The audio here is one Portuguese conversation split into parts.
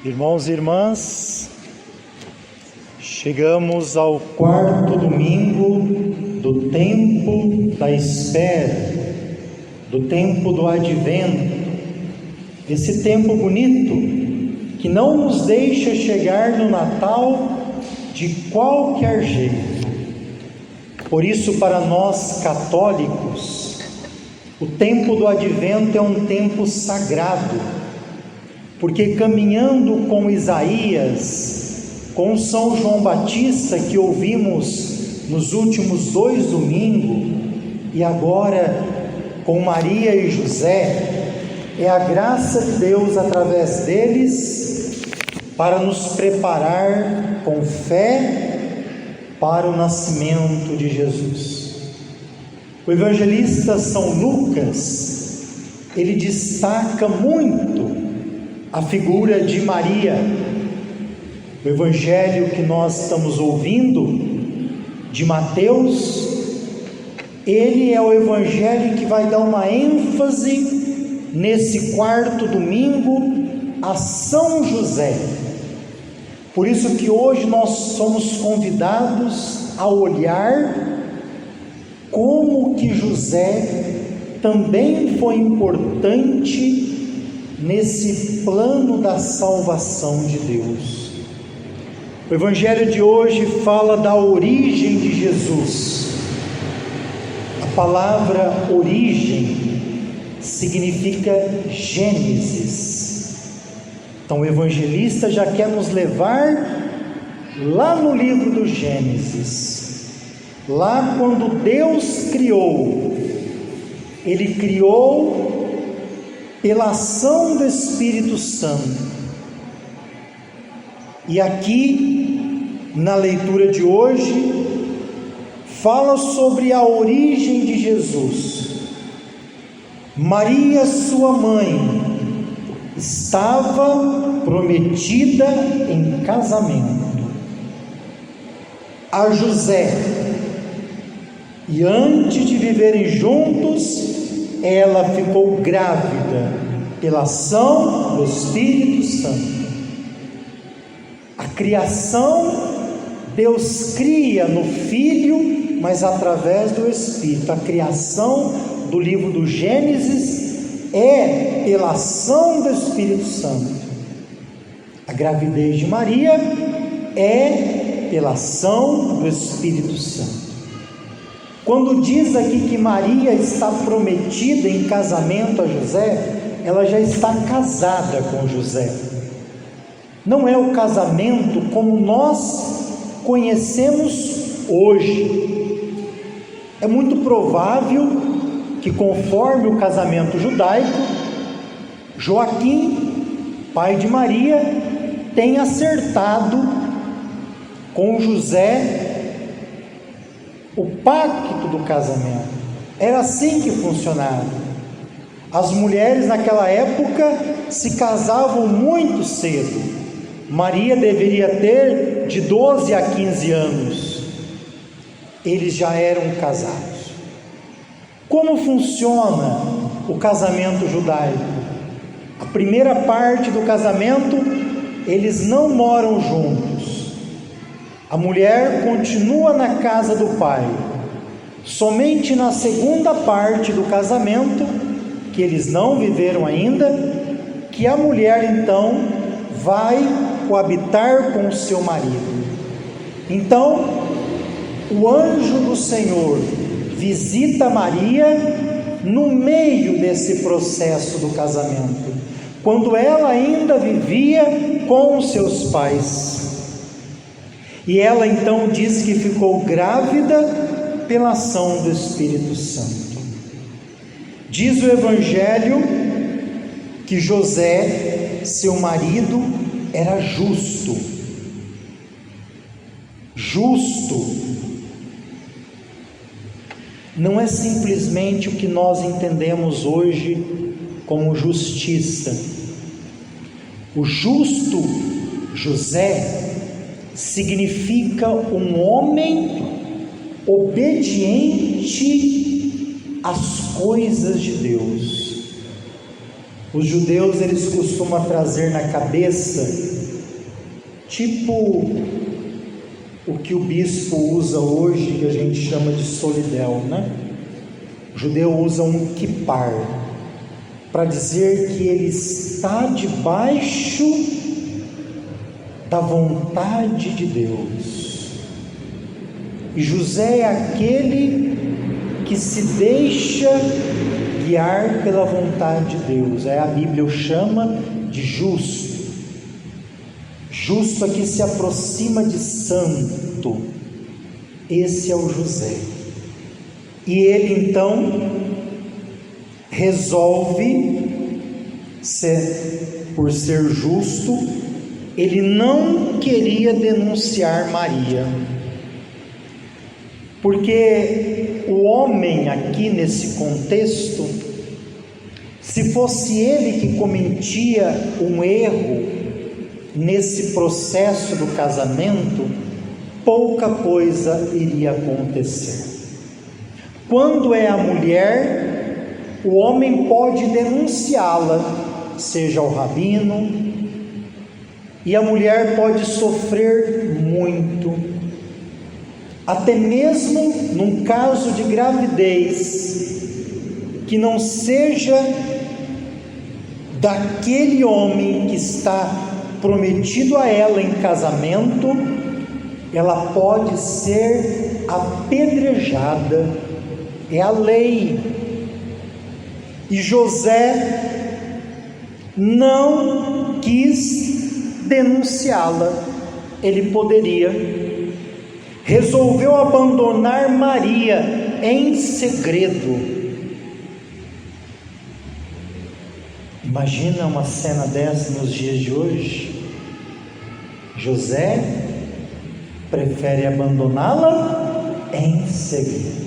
Irmãos e irmãs, chegamos ao quarto domingo do tempo da espera, do tempo do advento, esse tempo bonito que não nos deixa chegar no Natal de qualquer jeito. Por isso, para nós católicos, o tempo do advento é um tempo sagrado, porque caminhando com Isaías, com São João Batista, que ouvimos nos últimos 2 domingos, e agora com Maria e José, é a graça de Deus através deles para nos preparar com fé para o nascimento de Jesus. O evangelista São Lucas, ele destaca muito a figura de Maria. O evangelho que nós estamos ouvindo, de Mateus, ele é o evangelho que vai dar uma ênfase nesse quarto domingo a São José. Por isso que hoje nós somos convidados a olhar como que José também foi importante nesse plano da salvação de Deus. O evangelho de hoje fala da origem de Jesus. A palavra origem significa Gênesis. Então o evangelista já quer nos levar lá no livro do Gênesis, lá quando Deus criou. Ele criou pela ação do Espírito Santo. E aqui, na leitura de hoje, fala sobre a origem de Jesus. Maria, sua mãe, estava prometida em casamento a José, e antes de viverem juntos, ela ficou grávida pela ação do Espírito Santo. A criação, Deus cria no Filho, mas através do Espírito. A criação do livro do Gênesis é pela ação do Espírito Santo. A gravidez de Maria é pela ação do Espírito Santo. Quando diz aqui que Maria está prometida em casamento a José, ela já está casada com José. Não é o casamento como nós conhecemos hoje. É muito provável que, conforme o casamento judaico, Joaquim, pai de Maria, tenha acertado com José o pacto do casamento. Era assim que funcionava. As mulheres naquela época se casavam muito cedo. Maria deveria ter de 12 a 15 anos. Eles já eram casados. Como funciona o casamento judaico? A primeira parte do casamento, eles não moram juntos. A mulher continua na casa do pai. Somente na segunda parte do casamento, que eles não viveram ainda, que a mulher então vai coabitar com o seu marido. Então, o anjo do Senhor visita Maria no meio desse processo do casamento, quando ela ainda vivia com os seus pais. E ela então diz que ficou grávida pela ação do Espírito Santo. Diz o Evangelho que José, seu marido, era justo. Justo não é simplesmente o que nós entendemos hoje como justiça. O justo José significa um homem obediente às coisas de Deus. Os judeus, eles costumam trazer na cabeça, tipo o que o bispo usa hoje, que a gente chama de solidel, né? O judeu usa um kippar, para dizer que ele está debaixo da vontade de Deus. E José é aquele que se deixa guiar pela vontade de Deus. A Bíblia o chama de justo. Justo aqui se aproxima de santo. Esse é o José. E ele então resolve, por ser justo, ele não queria denunciar Maria, porque o homem aqui nesse contexto, se fosse ele que cometia um erro nesse processo do casamento, pouca coisa iria acontecer. Quando é a mulher, o homem pode denunciá-la, seja ao rabino, e a mulher pode sofrer muito, até mesmo num caso de gravidez, que não seja daquele homem que está prometido a ela em casamento, ela pode ser apedrejada. É a lei. E José não quis denunciá-la. Ele poderia. Resolveu abandonar Maria em segredo. Imagina uma cena dessa nos dias de hoje. José prefere abandoná-la em segredo.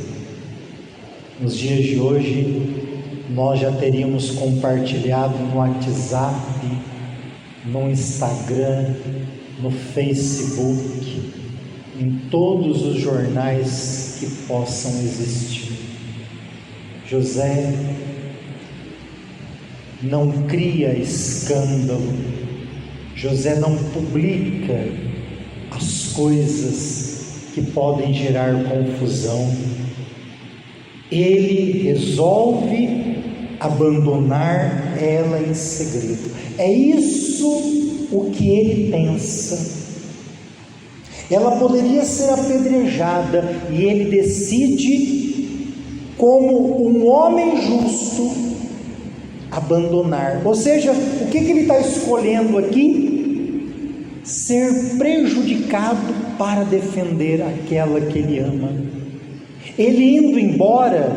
Nos dias de hoje, nós já teríamos compartilhado no WhatsApp, no Instagram, no Facebook, em todos os jornais que possam existir. José não cria escândalo, José não publica as coisas que podem gerar confusão. Ele resolve abandonar ela em segredo. É isso o que ele pensa. Ela poderia ser apedrejada e ele decide, como um homem justo, abandonar. Ou seja, o que ele está escolhendo aqui? Ser prejudicado para defender aquela que ele ama. Ele indo embora,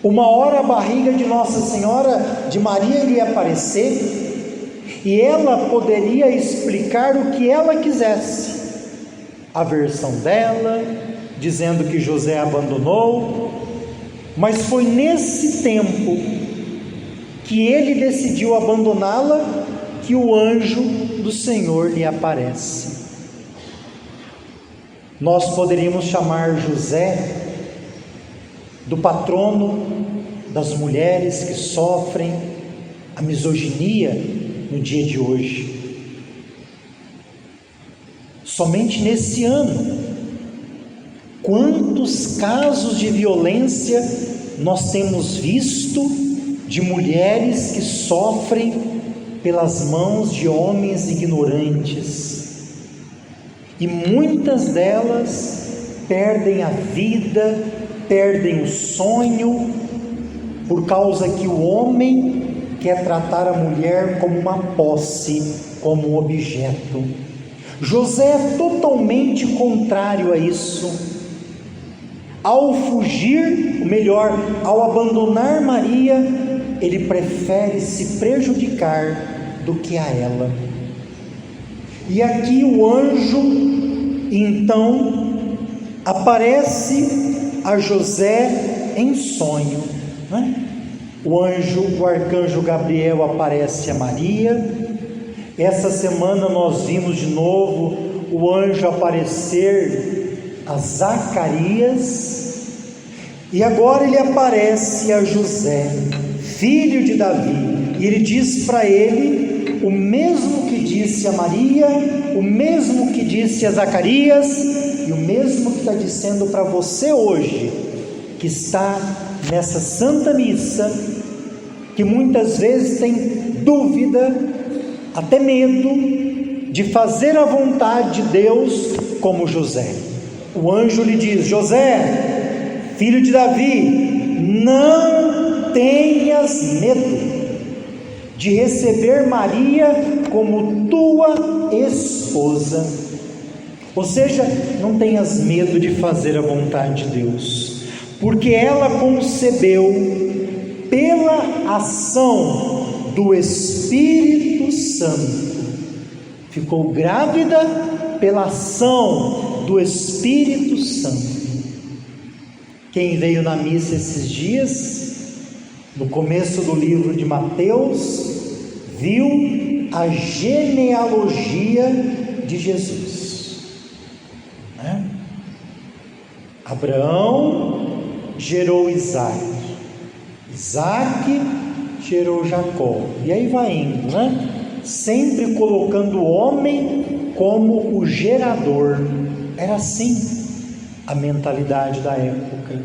uma hora a barriga de Nossa Senhora de Maria iria aparecer e ela poderia explicar o que ela quisesse, a versão dela, dizendo que José abandonou, mas foi nesse tempo que ele decidiu abandoná-la que o anjo do Senhor lhe aparece. Nós poderíamos chamar José do patrono das mulheres que sofrem a misoginia no dia de hoje. Somente nesse ano, quantos casos de violência nós temos visto de mulheres que sofrem pelas mãos de homens ignorantes, e muitas delas perdem a vida, perdem o sonho, por causa que o homem quer tratar a mulher como uma posse, como um objeto. José é totalmente contrário a isso. Ao fugir, melhor, ao abandonar Maria, ele prefere se prejudicar do que a ela. E aqui o anjo, então, aparece a José em sonho, né? O arcanjo Gabriel aparece a Maria. Essa semana nós vimos de novo o anjo aparecer a Zacarias, e agora ele aparece a José, filho de Davi, E ele diz para ele o mesmo que disse a Maria, o mesmo que disse a Zacarias, e o mesmo que está dizendo para você hoje, que está nessa Santa Missa, que muitas vezes tem dúvida, até medo, de fazer a vontade de Deus como José. O anjo lhe diz: José, filho de Davi, não tenhas medo de receber Maria como tua esposa. Ou seja, não tenhas medo de fazer a vontade de Deus, porque ela concebeu pela ação do Espírito Santo. Ficou grávida pela ação do Espírito Santo. Quem veio na missa esses dias, no começo do livro de Mateus, viu a genealogia de Jesus, né? Abraão gerou Isaac, Isaac gerou Jacó, e aí vai indo, né? Sempre colocando o homem como o gerador. Era assim a mentalidade da época.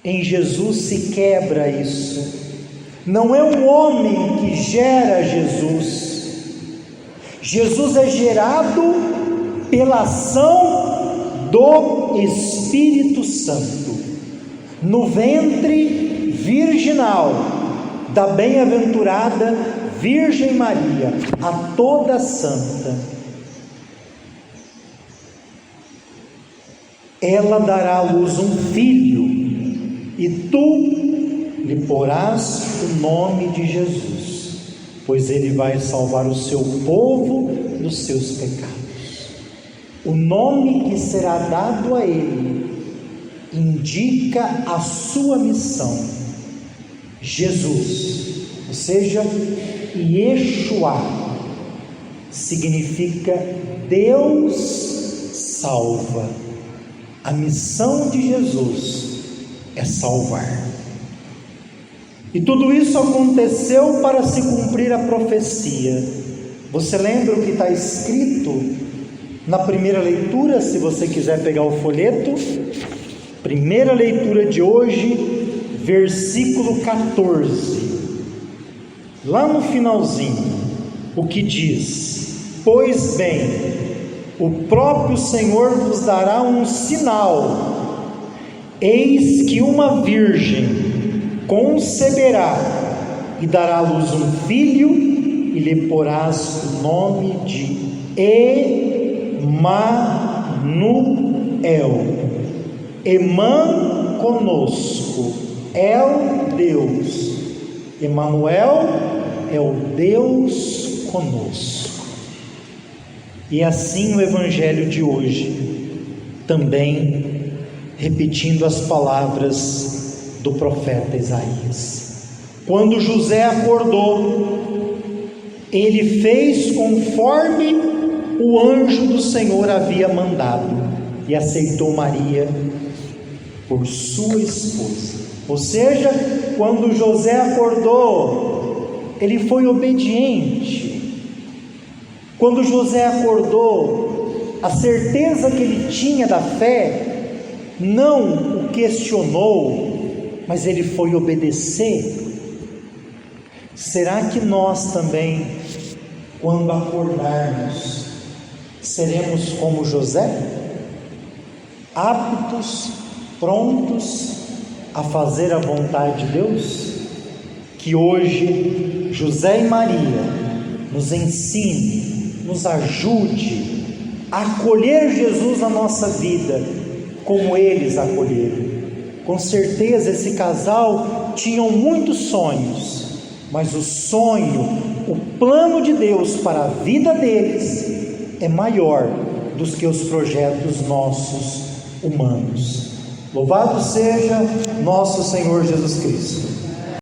Em Jesus se quebra isso. Não é o homem que gera Jesus. Jesus é gerado pela ação do Espírito Santo, no ventre virginal da bem-aventurada Virgem Maria, a toda santa. Ela dará à luz um filho, e tu lhe porás o nome de Jesus, pois ele vai salvar o seu povo dos seus pecados. O nome que será dado a ele indica a sua missão, Jesus, ou seja, Yeshua, significa Deus salva. A missão de Jesus é salvar. E tudo isso aconteceu para se cumprir a profecia. Você lembra o que está escrito na primeira leitura? Se você quiser pegar o folheto, primeira leitura de hoje, versículo 14, lá no finalzinho, o que diz: pois bem, o próprio Senhor vos dará um sinal, eis que uma virgem conceberá e dará à luz um filho, e lhe porás o nome de Emanuel. Eman, conosco, El, Deus. Emanuel é o Deus conosco. E assim o evangelho de hoje, também repetindo as palavras do profeta Isaías. Quando José acordou, ele fez conforme o anjo do Senhor havia mandado e aceitou Maria por sua esposa. Ou seja, quando José acordou, ele foi obediente. Quando José acordou, a certeza que ele tinha da fé não o questionou, mas ele foi obedecer. Será que nós também, quando acordarmos, seremos como José? Aptos, prontos a fazer a vontade de Deus? Que hoje José e Maria nos ensine, nos ajude a acolher Jesus na nossa vida, como eles acolheram. Com certeza esse casal tinham muitos sonhos, mas o sonho, o plano de Deus para a vida deles é maior do que os projetos nossos humanos. Louvado seja nosso Senhor Jesus Cristo.